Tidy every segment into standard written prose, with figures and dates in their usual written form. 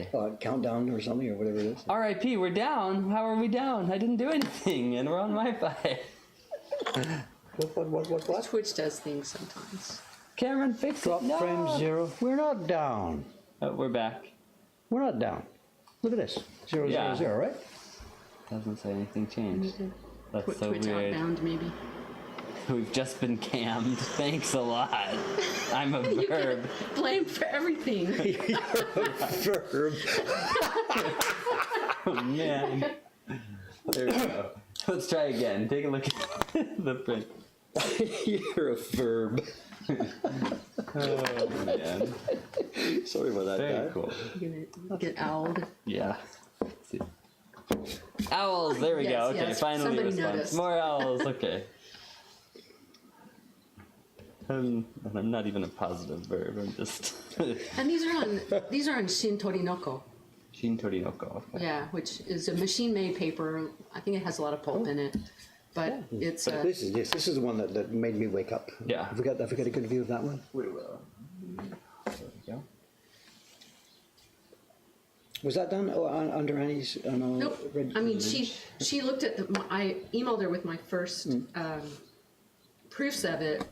Countdown or something or whatever it is. RIP, we're down. How are we down? I didn't do anything, and we're on Wi-Fi. What? Twitch does things sometimes. Cameron, fix Drop it. No. frame 0. We're not down. Oh, we're back. We're not down. Look at this. 0, Yeah. 0, 0, right? Doesn't say anything changed. That's so Twitch weird. outbound, maybe. We've just been cammed. Thanks a lot. I'm a verb. Blame for everything. Verb. Oh, man. There we go. Let's try again. Take a look at the print. You're a verb. Oh, man. Sorry about that, Very guy. cool. You're gonna get owled. Yeah. Let's see. Owls. There we Yes, go. Okay, yes. finally Somebody response. noticed. More owls. Okay. And I'm not even a positive verb. I'm just And these are on Shin Torinoko. Shin Torinoko. Okay. Yeah, which is a machine-made paper. I think it has a lot of pulp in it, but it's But this is the one that made me wake up. Yeah. Have we got a good view of that one? We will. There we go. Was that done under Annie's? nope. I mean, she looked at I emailed her with my first proofs of it,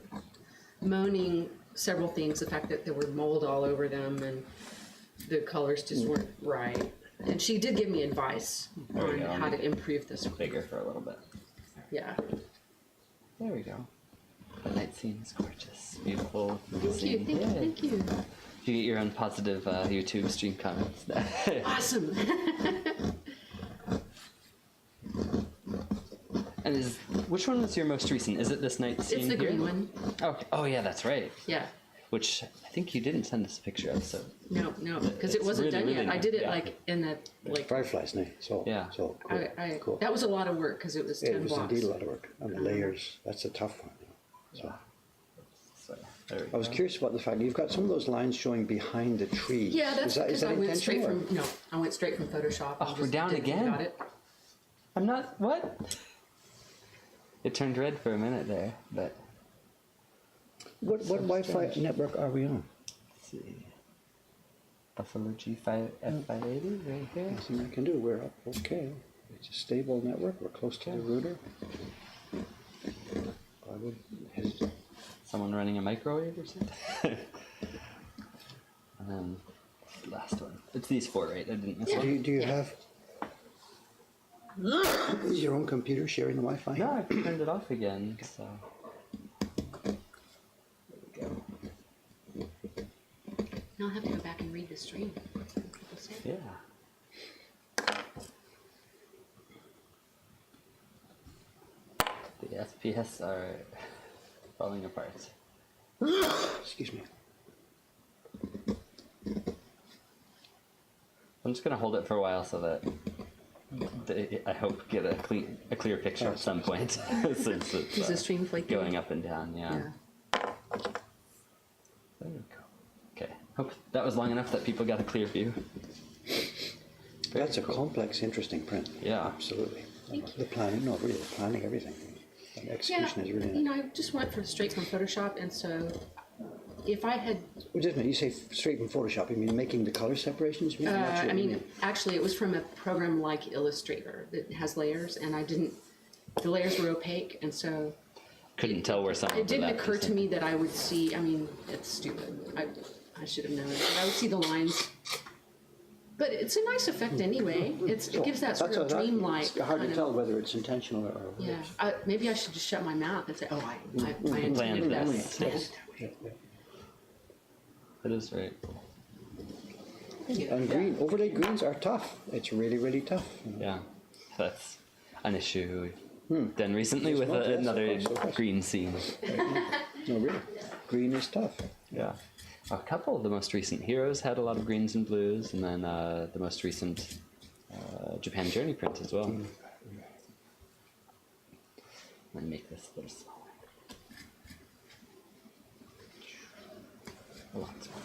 moaning several things: the fact that there were mold all over them and the colors just weren't right. And she did give me advice There we on go. how to improve this. Bigger for a little bit. Yeah. There we go. The night scene is gorgeous. Beautiful. Thank you. Thank you. You get your own positive YouTube stream comments. Awesome. And which one was your most recent? Is it this night scene? It's the here? green one. Okay. Oh yeah, that's right. Yeah. Which I think you didn't send us a picture of. So No, because it It's wasn't really, done really yet. I nice, did it yeah. like in the like. Fireflies, no? So Yeah. So cool. Cool. That was a lot of work because it was 10 It was blocks. indeed a lot of work. And the layers. That's a tough one. So so there we I was go. curious about the fact you've got some of those lines showing behind the trees. Yeah, that's is because that I went straight intentional, from I went straight from Photoshop. Oh, and we're just down did- again? Got it. I'm not. What? It turned red for a minute there, but What Wi-Fi network are we on? let's see. Buffalo G5 F580 right here. Nothing I can do. We're up. Okay. It's a stable network. We're close to the router. I would hesitate. Someone running a microwave or something. And then the last one. It's these four, right? I didn't miss Do one. you have is your own computer sharing the Wi-Fi? No, I turned it off again. So there we go. Now I'll have to go back and read the stream. People say. Yeah. The FPS are falling apart. Excuse me. I'm just gonna hold it for a while so that I hope get a clear picture at some point. Since it's Is the stream flaking? going up and down, yeah. There we go. Okay. Hope that was long enough that people got a clear view. That's a complex, interesting print. Yeah. Absolutely. The planning, no, really, the planning, everything. And the execution is really nice. I just went for straight from Photoshop, and so if I had, Well, just a minute, you say straight from Photoshop, you mean making the color separations? You mean? I'm not sure I what you mean, actually, it was from a program like Illustrator that has layers, and the layers were opaque, and so Couldn't tell where some of it didn't that occur was to in. me that I would see. I mean, it's stupid. I should have known, but I would see the lines. But it's a nice effect anyway. It gives that sort of dreamlike. It's hard to kind tell of, whether it's intentional or. yeah, maybe I should just shut my mouth and say, "Oh, I intended Planned that." this. Planned. Yeah, yeah. That is right. And green, overlay greens are tough. It's really, really tough. Yeah. That's an issue we've done recently with well, yes, another of course. green scene. No, really. Green is tough. Yeah. A couple of the most recent heroes had a lot of greens and blues, and then the most recent Japan Journey print as well. Let me make this a little smaller. A lot smaller.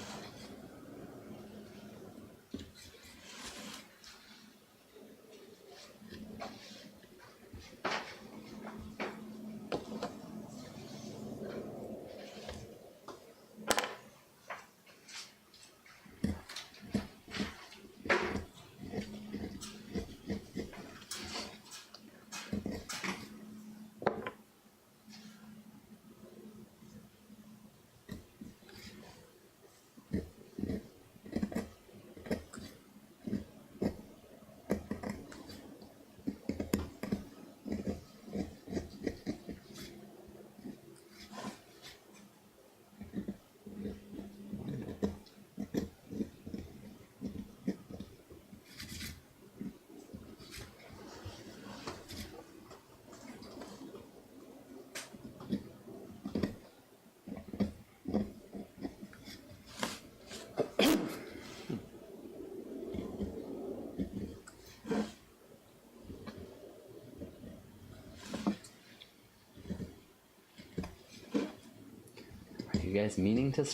guys meaning to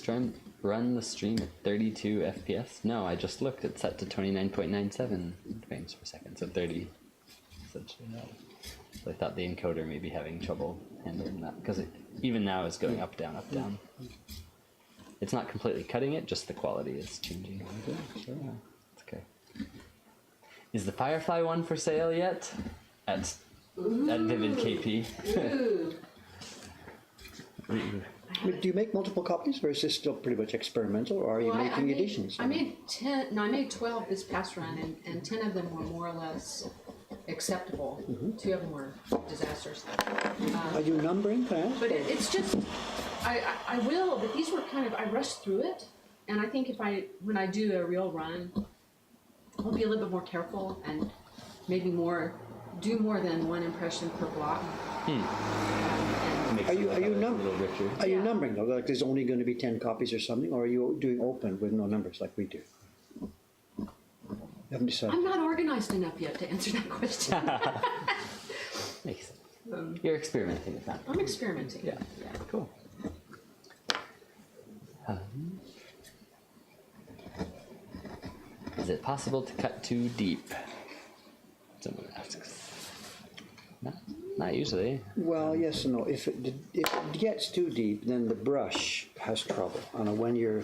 run the stream at 32 FPS? No, I just looked. It's set to 29.97 frames per second, so 30. Essentially. So I thought the encoder may be having trouble handling that, because it even now is going up, down, up, down. It's not completely cutting it, just the quality is changing. Okay, sure. Yeah, it's okay. Is the Firefly one for sale yet? At Vivid KP. Ooh. But do you make multiple copies, or is this still pretty much experimental, or are you Well, making editions? I made 10. No, I made 12 this past run, and 10 of them were more or less acceptable. 2 of them were disasters. Are you numbering, perhaps? But it's just, I will, but these were kind of, I rushed through it, and I think when I do a real run, I'll be a little bit more careful and maybe do more than one impression per block. Makes Are you it a num- little richer. Are you Yeah. numbering though? Like there's only going to be 10 copies or something, or are you doing open with no numbers like we do? You haven't decided. I'm not organized enough yet to answer that question. Makes sense. You're experimenting with that. I'm experimenting. Yeah. Cool. Is it possible to cut too deep? Someone asks. No, not usually. Well, yes and no. If it gets too deep, then the brush has trouble. And when you're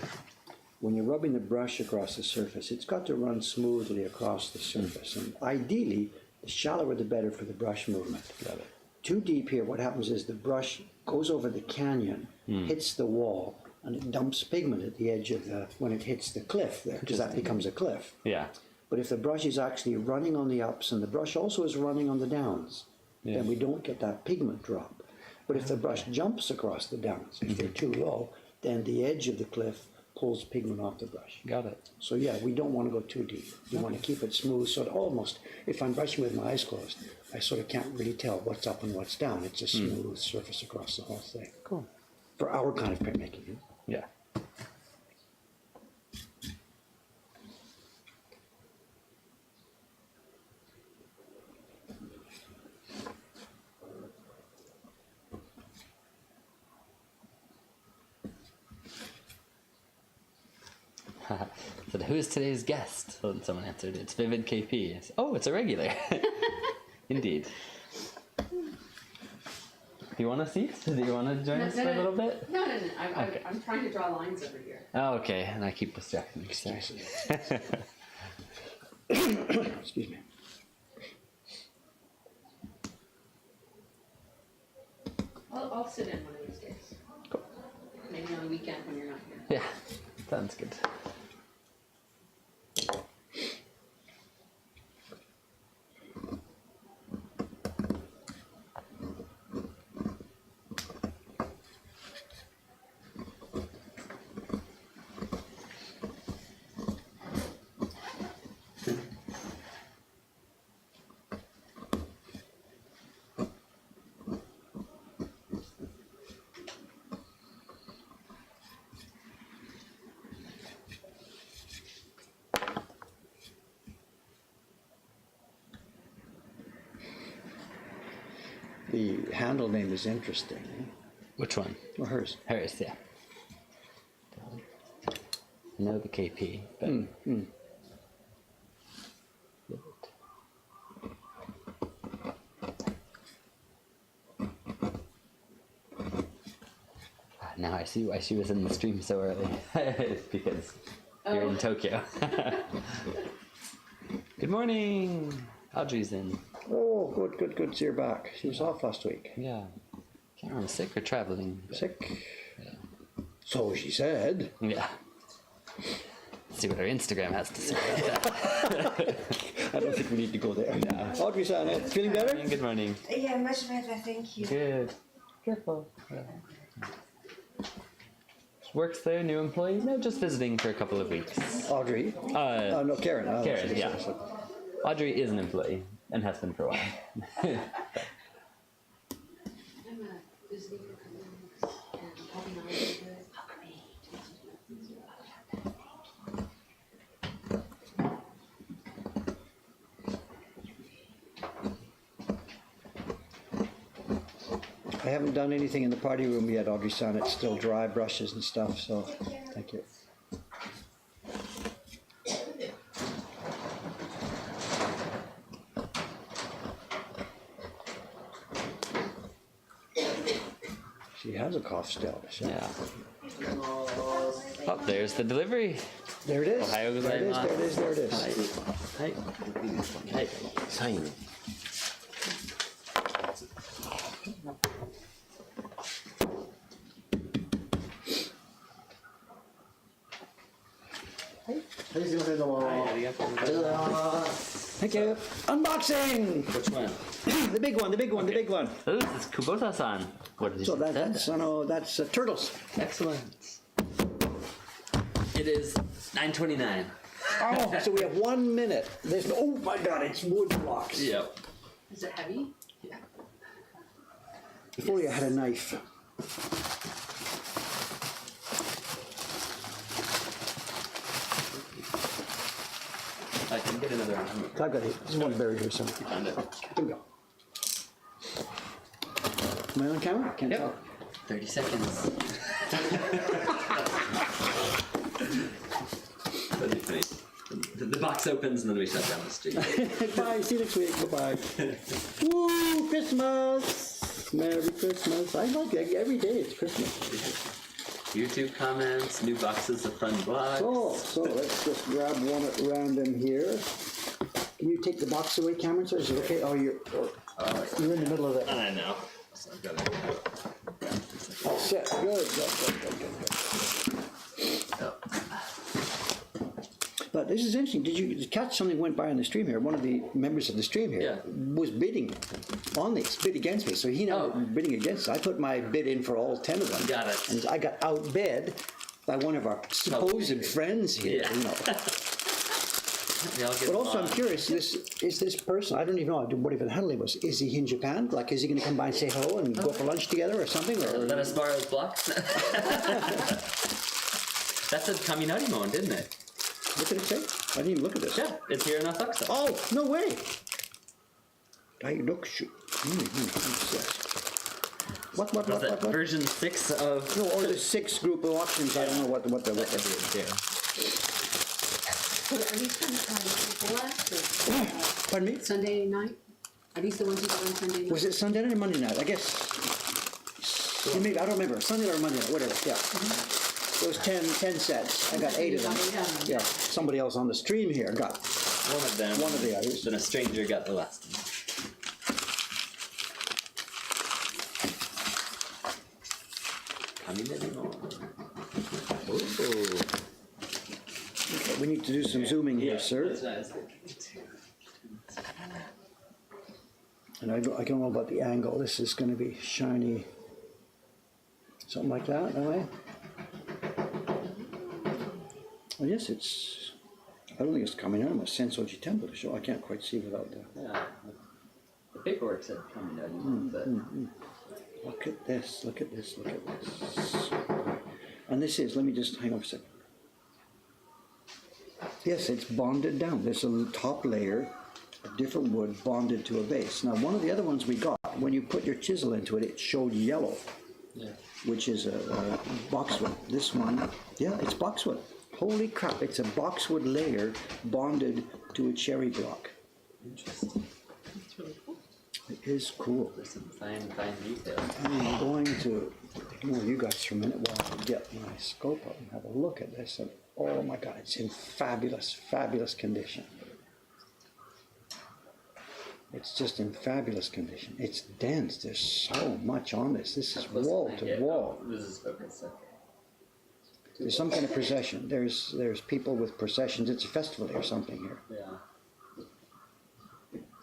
rubbing the brush across the surface, it's got to run smoothly across the surface. And ideally, the shallower the better for the brush movement. Got it. Too deep here, what happens is the brush goes over the canyon, hits the wall, and it dumps pigment at the edge of when it hits the cliff there, because that becomes a cliff. Yeah. But if the brush is actually running on the ups and the brush also is running on the downs, then we don't get that pigment drop. But if the brush jumps across the downs, if they're too low, then the edge of the cliff pulls pigment off the brush. Got it. So yeah, we don't want to go too deep. We want to keep it smooth, so that almost, if I'm brushing with my eyes closed, I sort of can't really tell what's up and what's down. It's a smooth surface across the whole thing. Cool. For our kind of printmaking. Yeah. So who is today's guest? Oh, someone answered. It's Vivid KP. Oh, it's a regular. Indeed. Do you want a seat? Do you want to join us for a little bit? No. I'm trying to draw lines over here. Oh, okay. And I keep distracting you. Sorry. Excuse me. I'll sit in one of these days. Cool. Maybe on the weekend when you're not here. Yeah, sounds good. The handle name is interesting. Which one? Or hers. Hers, yeah. I know the KP, but now I see why she was in the stream so early. It's because you're in Tokyo. Good morning. Audrey's in. Oh, good. So you're back. She was off last week. Yeah. Can't remember, sick or traveling. but- Sick. So she said. Yeah. Let's see what our Instagram has to say about that. I don't think we need to go there. No. Audrey Sanet, feeling better? Good morning. Yeah, much better, thank you. Good. Careful. Works there, new employee? No, just visiting for a couple of weeks. Audrey? No, Karen. Oh, Karen, sorry, yeah. sorry. Audrey is an employee and has been for a while. I'm visiting for a couple of weeks, and I'll be really good. I haven't done anything in the party room yet, Audrey-san. It's still dry brushes and stuff, so thank you. She has a cough still. Yeah. Oh, there's the delivery. There it is. Ohio There it is, gozaimasu. there it is, there it is. Hi. Hi. Sign. Thank you. Unboxing! Which one? The big one, the big one, the big one. Oh, it's Kubota-san. What did So you say? that's turtles. Excellent. It is 9:29. Oh, so we have 1 minute. There's no, oh my God, it's wood blocks. Yep. Is it heavy? Yeah. If only I had a knife. I can get another one. I've got it. There's one buried here somewhere. Found it. Here we go. Am I on camera? Can't tell. 30 seconds. That'd be funny. The box opens and then we shut down the street. Bye. See you next week. Bye-bye. Woo! Christmas! Merry Christmas. I like it. Every day it's Christmas. YouTube comments, new boxes of fun blogs. So let's just grab one at random here. Can you take the box away, Cameron? Sir? Is it okay? Oh, you're in the middle of it. I know. So I've got to Set. Good. But this is interesting. Did you catch something went by on the stream here? One of the members of the stream here was bidding on these, bid against me. So he now bidding against us. I put my bid in for all 10 of them. Got it. And I got outbid by one of our supposed friends here. Yeah. You know. We all get But also, I'm along. curious. Is this person? I don't even know what even the hell he was. Is he in Japan? Like, is he going to come by and say hello and go for lunch together or something? Or Is that as far as blocks? That said Kaminari-mon, didn't it? what did it say? I didn't even look at this. Yeah, it's here in Asakusa. Oh, no way! Daidokushu. What? Was that version 6 of... No, or the 6 group of options. I don't know what the So are these the last or, Pardon me? Sunday night? Are these the ones you got on Sunday night? Was it Sunday night or Monday night? I guess. Maybe, I don't remember. Sunday or Monday night, whatever. Yeah. It was 10 sets. I got 8 of them. Yeah. Somebody else on the stream here got One of them. one of the others. Then a stranger got the last one. Kaminari-mon. Ooh. Okay, we need to do some zooming here, sir. That's nice. And I don't know about the angle. This is going to be shiny. Something like that, that way. Well, yes, it's. I don't think it's coming out of a Sensoji Temple to show. I can't quite see without the. Yeah. The paperwork said Kaminari-mon, but... Look at this, look at this, look at this. And this is, let me just hang on a second. Yes, it's bonded down. There's a top layer of different wood bonded to a base. Now, one of the other ones we got, when you put your chisel into it, it showed yellow, which is a boxwood. This one, yeah, it's boxwood. Holy crap, it's a boxwood layer bonded to a cherry block. Interesting. That's really cool. It is cool. There's some fine detail. I'm going to ignore you guys for a minute while I get my scope up and have a look at this. And oh my God, it's in fabulous, fabulous condition. It's just in fabulous condition. It's dense. There's so much on this. This is wall to wall. This is focused, okay. There's some kind of procession. There's people with processions. It's a festival or something here. Yeah.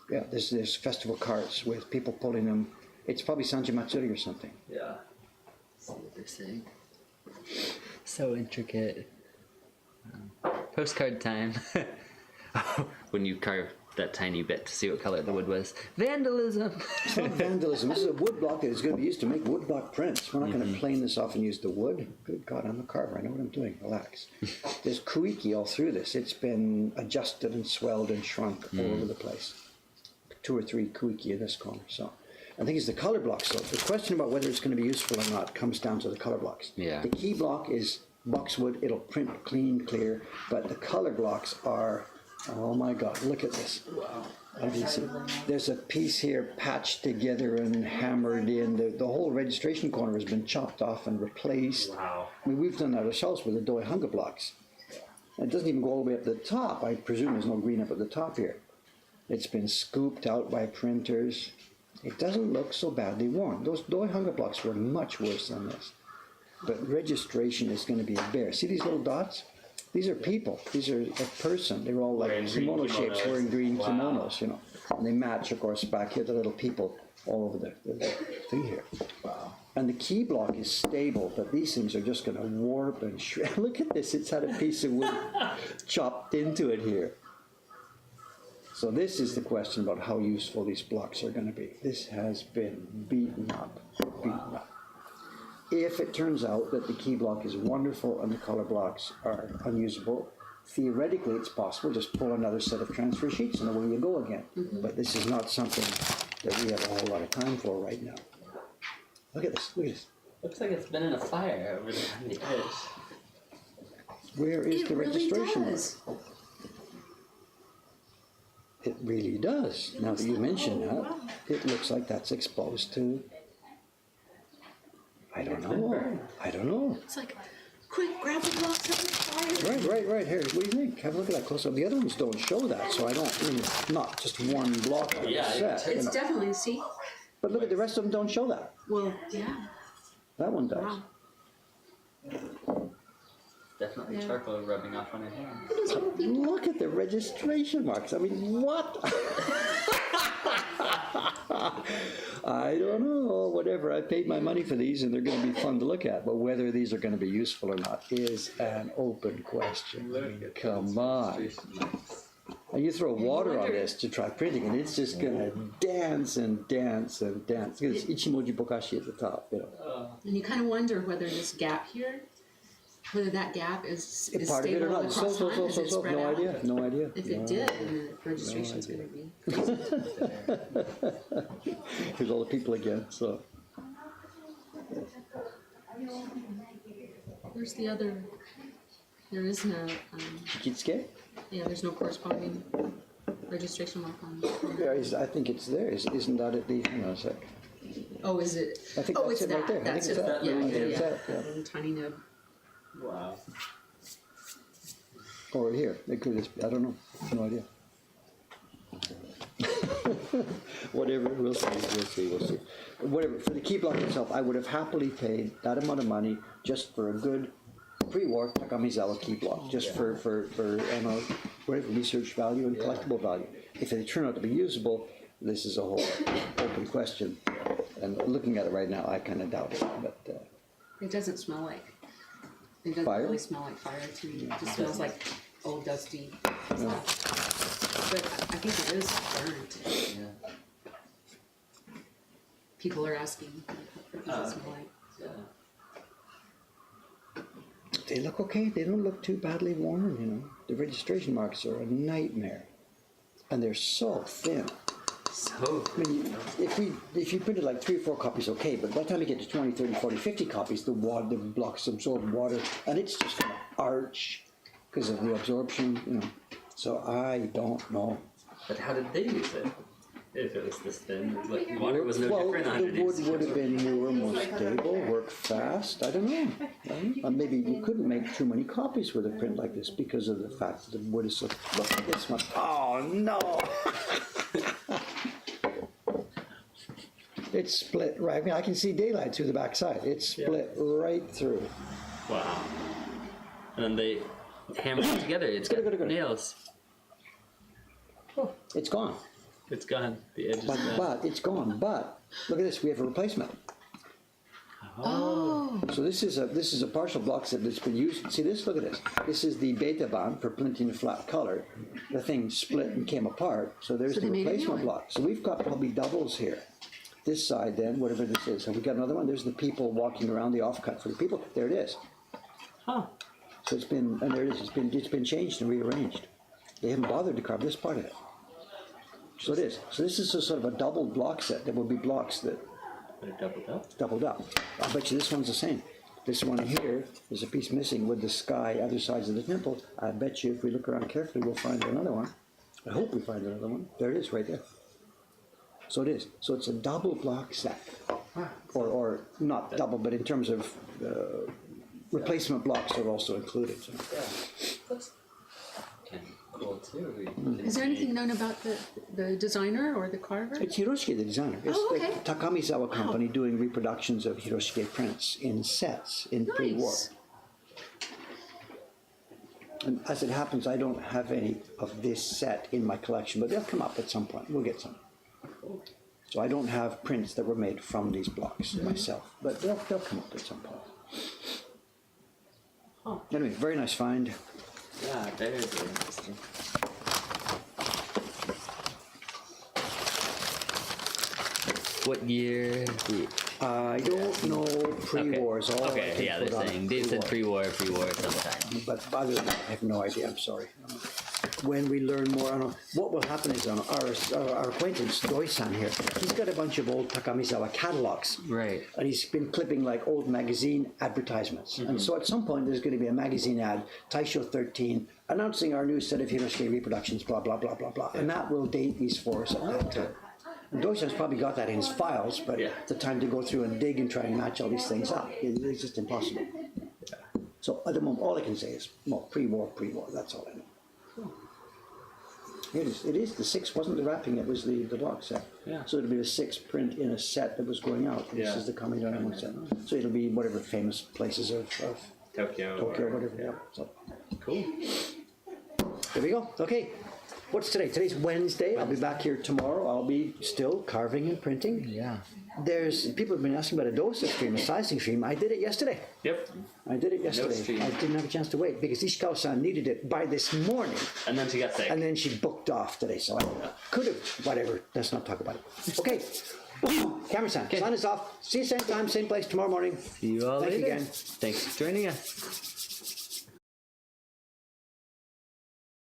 Yeah, there's festival carts with people pulling them. It's probably Sanji Matsuri or something. Yeah. See what they're saying. So intricate. Postcard time. When you carve that tiny bit to see what color the wood was. Vandalism! It's not vandalism. This is a wood block that is going to be used to make wood block prints. We're not going to plane this off and use the wood. Good God, I'm a carver. I know what I'm doing. Relax. There's kuiki all through this. It's been adjusted and swelled and shrunk all over the place. 2 or 3 kuiki in this corner. So I think it's the color blocks. So the question about whether it's going to be useful or not comes down to the color blocks. Yeah. The key block is boxwood. It'll print clean, clear. But the color blocks are, oh my God, look at this. Wow. There's a piece here patched together and hammered in. The whole registration corner has been chopped off and replaced. Wow. I mean, we've done that ourselves with the Doi Hunger blocks. It doesn't even go all the way up to the top. I presume there's no green up at the top here. It's been scooped out by printers. It doesn't look so badly worn. Those Doi Hunger blocks were much worse than this. But registration is going to be a bear. See these little dots? These are people. These are a person. They're all like Wearing green kimono shapes, kimonos. wearing green Wow. kimonos, you know. And they match, of course, back here, the little people all over the thing here. Wow. And the key block is stable, but these things are just going to warp and shred. Look at this. It's had a piece of wood chopped into it here. So this is the question about how useful these blocks are going to be. This has been beaten up, beaten up. If it turns out that the key block is wonderful and the color blocks are unusable, theoretically it's possible, just pull another set of transfer sheets and away you go again. But this is not something that we have a whole lot of time for right now. Look at this, look at this. Looks like it's been in a fire over there on the edge. Where is It the really registration mark? does. It really does. Now that you mention that, it looks like that's exposed to, I don't know, I don't know. It's like, quick, grab the blocks out of the fire. Right, here, what do you think? Have a look at that close up. The other ones don't show that, so I mean, it's not just one block on the Yeah, set. you It's know. definitely, see, But look at the rest of them don't show that. well, yeah, That one does. wow. Definitely Yeah. charcoal rubbing off on her hands. Those little people. Look at the registration marks. I mean, what? I don't know. Whatever. I paid my money for these, and they're going to be fun to look at. But whether these are going to be useful or not is an open question. I mean, come on. And you throw water on wonder- this to try printing, and it's just going to dance and dance and dance. It's Ichimoji Bokashi at the top. You know. And you kind of wonder whether this gap here, whether that gap is Part of it or stable not. across time, is it spread No out? idea. No idea. If No it did, idea. then the registration's idea. gonna be crazy. Here's all the people again. So Where's the other, there is no, Kitsuke? yeah, there's no corresponding registration mark on. Yeah, I think it's there. Isn't that at the? Hang on a sec. Oh, is it? I think Oh, that's it's it right that, there. I that's think it, it's that. yeah, I yeah, think it's yeah. that, yeah. Little tiny nib. Wow. Or here. It could just be. I don't know. No idea. Whatever. We'll see. Whatever. For the key block itself, I would have happily paid that amount of money just for a good pre-war Takamizawa key block, just for whatever research value and collectible value. If they turn out to be usable, this is a whole open question. And looking at it right now, I kind of doubt it. But It doesn't smell like, it doesn't Fire? really smell like fire to me. It just smells like old dusty stuff. But I think it is burnt. Yeah. People are asking, what does it smell like? Yeah. they look okay. They don't look too badly worn, you know. The registration marks are a nightmare. And they're so thin. So. I mean, if you printed like 3 or 4 copies, okay, but by the time you get to 20, 30, 40, 50 copies, the blocks absorb water, and it's just going to arch because of the absorption, you know. So I don't know. But how did they use it? If it was this thin, like water was no Well, different the wood underneath. would have been newer, more stable, work fast. I don't know. Maybe you couldn't make too many copies with a print like this because of the fact that the wood is so. Look at this one. Oh no! It's split right. I mean, I can see daylight through the back side. It's split right through. Wow. And then they hammered it together. It's got Good. nails. It's gone. It's gone. The edge is But, gone. but it's gone. But look at this. We have a replacement. Oh, So this is a partial block set that's been used. See this? Look at this. This is the beta band for printing flat color. The thing split and came apart. So there's So the they made a new replacement one. block. So we've got probably doubles here. This side then, whatever this is. Have we got another one? There's the people walking around, the offcut for the people. There it is. Huh. So it's been, and there it is. It's been changed and rearranged. They haven't bothered to carve this part of it. So it is. So this is a sort of a double block set. There will be blocks that They're doubled up. doubled up. I bet you this one's the same. This one here, there's a piece missing with the sky, other sides of the temple. I bet you if we look around carefully, we'll find another one. I hope we find another one. There it is, right there. So it is. So it's a double block set. Or not double, but in terms of replacement blocks are also included. So. Okay, cool too. Is there anything known about the designer or the carver? It's Hiroshige, the designer. It's Oh, okay. the Takamizawa company doing reproductions of Hiroshige prints in sets in pre-war. Nice. And as it happens, I don't have any of this set in my collection, but they'll come up at some point. We'll get some. So I don't have prints that were made from these blocks myself, but they'll come up at some point. Anyway, very nice find. Yeah, very, very interesting. What year? I don't know pre-wars. All I Okay, can yeah, put they're on saying they said pre-war. pre-war sometime. But other than that, I have no idea. I'm sorry. When we learn more, I don't know, what will happen is our acquaintance Doi-san here. He's got a bunch of old Takamizawa catalogs, Right. and he's been clipping like old magazine advertisements. And so at some point, there's going to be a magazine ad, Taisho 13, announcing our new set of Hiroshige reproductions, blah blah blah blah blah, and that will date these for us at that time. And Doi-san's probably got that in his files, but Yeah. the time to go through and dig and try and match all these things up, it's just impossible. So at the moment, all I can say is, well, pre-war, that's all I know. It is. The 6 wasn't the wrapping, it was the box set. Yeah. So it'll be the 6 print in a set that was going out. This Yeah. is the Kamidana set. So it'll be whatever famous places of Tokyo. Tokyo or whatever. Yeah. So cool. There we go. Okay. What's today? Today's Wednesday. I'll be back here tomorrow. I'll be still carving and printing. Yeah. There's people have been asking about a dosage stream, a sizing stream. I did it yesterday. Yep. I did it yesterday. stream. I didn't have a chance to wait because Ishikawa-san needed it by this morning. And then she got sick. And then she booked off today, so I could have, whatever, let's not talk about it. Okay, Camera-san, sign us off. See you same time, same place tomorrow morning. See you all Thank you later. again. Thanks for joining us.